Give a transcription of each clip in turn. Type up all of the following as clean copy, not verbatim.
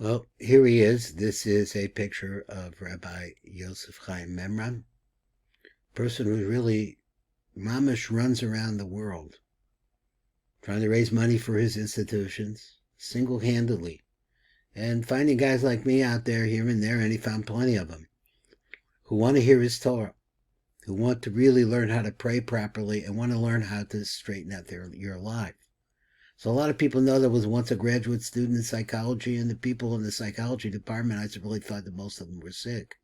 Well, here he is. This is a picture of Rabbi Yosef Chaim Memran, person who really mamish runs around the world, trying to raise money for his institutions, single-handedly, and finding guys like me out there here and there, and he found plenty of them, who want to hear his Torah, who want to really learn how to pray properly, and want to learn how to straighten out your life. So a lot of people know there was once a graduate student in psychology, and the people in the psychology department, I really thought that most of them were sick.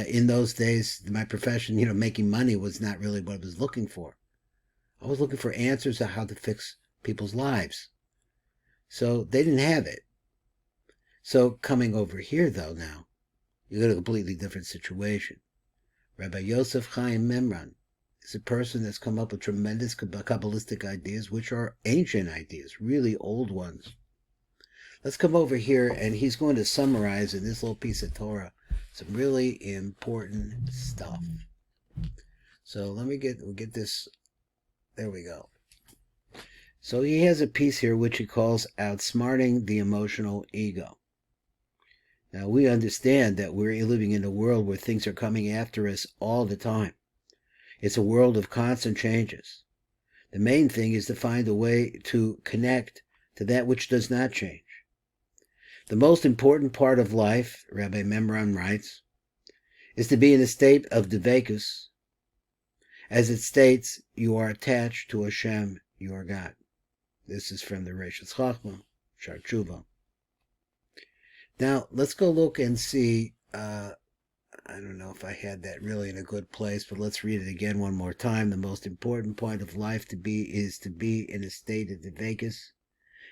In those days, my profession, making money was not really what I was looking for. I was looking for answers on how to fix people's lives. So they didn't have it. So coming over here, though, now, you got a completely different situation. Rabbi Yosef Chaim Memran is a person that's come up with tremendous Kabbalistic ideas, which are ancient ideas, really old ones. Let's come over here, and he's going to summarize in this little piece of Torah some really important stuff. So let me get this. There we go. So he has a piece here which he calls outsmarting the emotional ego. Now we understand that we're living in a world where things are coming after us all the time. It's a world of constant changes. The main thing is to find a way to connect to that which does not change. The most important part of life, Rabbi Mimran writes, is to be in a state of dveikus. As it states, you are attached to Hashem, your God. This is from the Reshus Chachma, Shar Tshuva. Now, let's go look and see. I don't know if I had that really in a good place, but let's read it again one more time. The most important point of life is to be in a state of dveikus.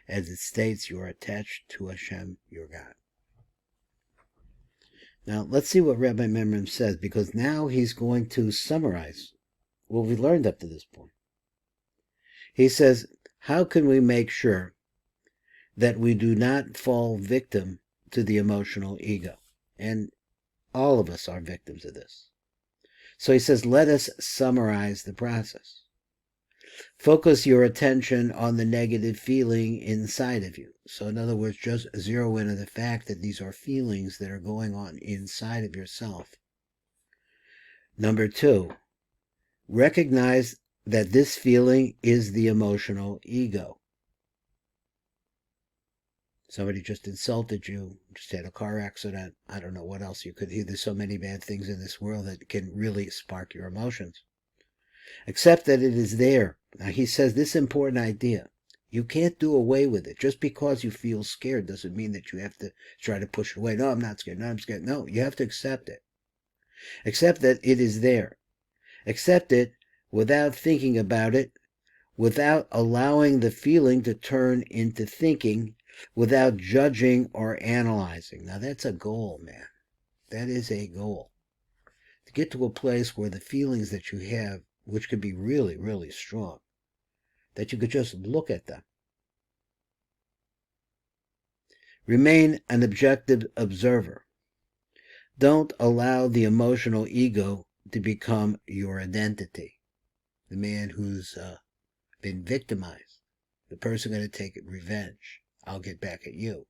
As it states, you are attached to Hashem, your God. Now, let's see what Rabbi Mimran says, because now he's going to summarize what we learned up to this point. He says, how can we make sure that we do not fall victim to the emotional ego? And all of us are victims of this. So he says, let us summarize the process. Focus your attention on the negative feeling inside of you. So in other words, just zero in on the fact that these are feelings that are going on inside of yourself. Number 2, recognize that this feeling is the emotional ego. Somebody just insulted you, just had a car accident. I don't know what else you could hear. There's so many bad things in this world that can really spark your emotions. Accept that it is there. Now he says this important idea. You can't do away with it. Just because you feel scared doesn't mean that you have to try to push it away. No, I'm not scared. No, I'm scared. No, you have to accept it. Accept that it is there. Accept it without thinking about it, without allowing the feeling to turn into thinking, without judging or analyzing. Now that's a goal, man. That is a goal. To get to a place where the feelings that you have, which could be really, really strong, that you could just look at them. Remain an objective observer. Don't allow the emotional ego to become your identity. The man who's been victimized, the person going to take revenge. I'll get back at you.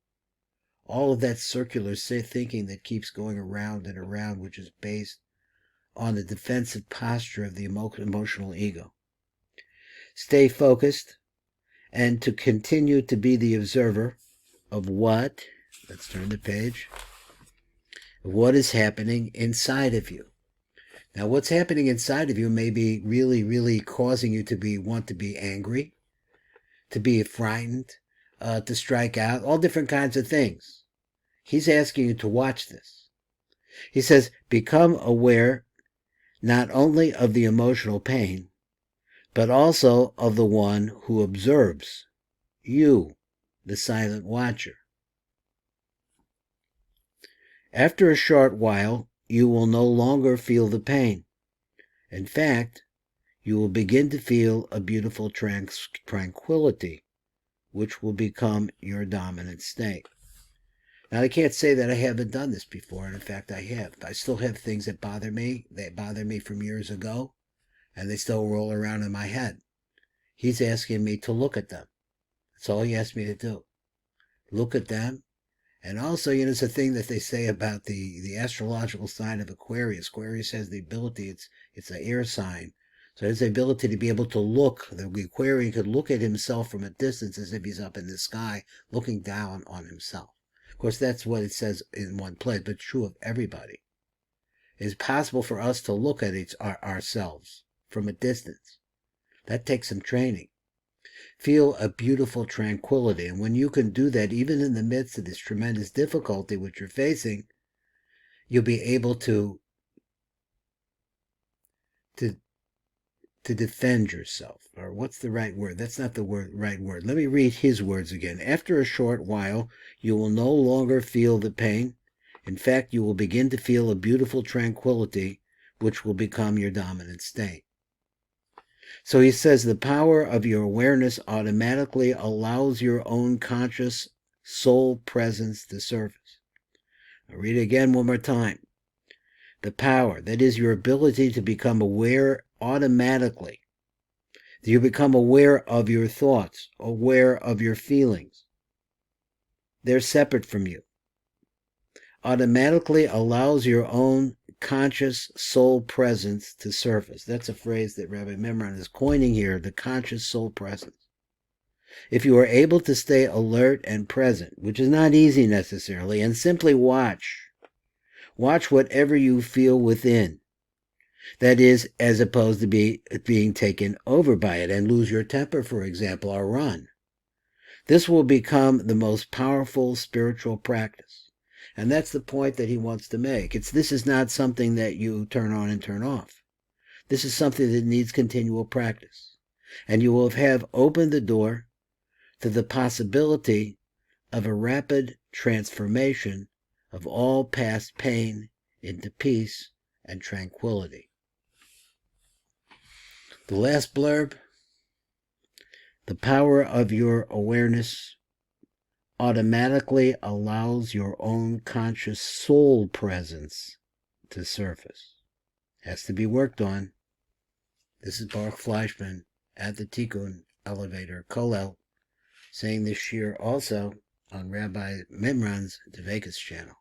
All of that circular thinking that keeps going around and around, which is based on the defensive posture of the emotional ego. Stay focused and to continue to be the observer of what, let's turn the page, what is happening inside of you. Now, what's happening inside of you may be really, really causing you to want to be angry, to be frightened, to strike out, all different kinds of things. He's asking you to watch this. He says, become aware not only of the emotional pain, but also of the one who observes, you, the silent watcher. After a short while, you will no longer feel the pain. In fact, you will begin to feel a beautiful tranquility, which will become your dominant state. Now, I can't say that I haven't done this before, and in fact, I have. I still have things that bother me. They bother me from years ago, and they still roll around in my head. He's asking me to look at them. That's all he asked me to do. Look at them And also, it's a thing that they say about the astrological sign of Aquarius. Aquarius has the ability, it's an air sign. So it has the ability to be able to look. The Aquarian could look at himself from a distance as if he's up in the sky, looking down on himself. Of course, that's what it says in one place, but it's true of everybody. It's possible for us to look at ourselves from a distance. That takes some training. Feel a beautiful tranquility. And when you can do that, even in the midst of this tremendous difficulty which you're facing, you'll be able to defend yourself. Or what's the right word? That's not the right word. Let me read his words again. After a short while, you will no longer feel the pain. In fact, you will begin to feel a beautiful tranquility, which will become your dominant state. So he says the power of your awareness automatically allows your own conscious soul presence to surface. I'll read it again one more time. The power, that is your ability to become aware automatically. You become aware of your thoughts, aware of your feelings. They're separate from you. Automatically allows your own conscious soul presence to surface. That's a phrase that Rabbi Mimran is coining here, the conscious soul presence. If you are able to stay alert and present, which is not easy necessarily, and simply watch whatever you feel within. That is, as opposed to being taken over by it and lose your temper, for example, or run. This will become the most powerful spiritual practice. And that's the point that he wants to make. This is not something that you turn on and turn off. This is something that needs continual practice. And you will have opened the door to the possibility of a rapid transformation of all past pain into peace and tranquility. The last blurb, the power of your awareness automatically allows your own conscious soul presence to surface. Has to be worked on. This is Baruch Fleischman at the Tikkun Elevator Kollel, saying this shir also on Rabbi Mimran's Dvekas channel.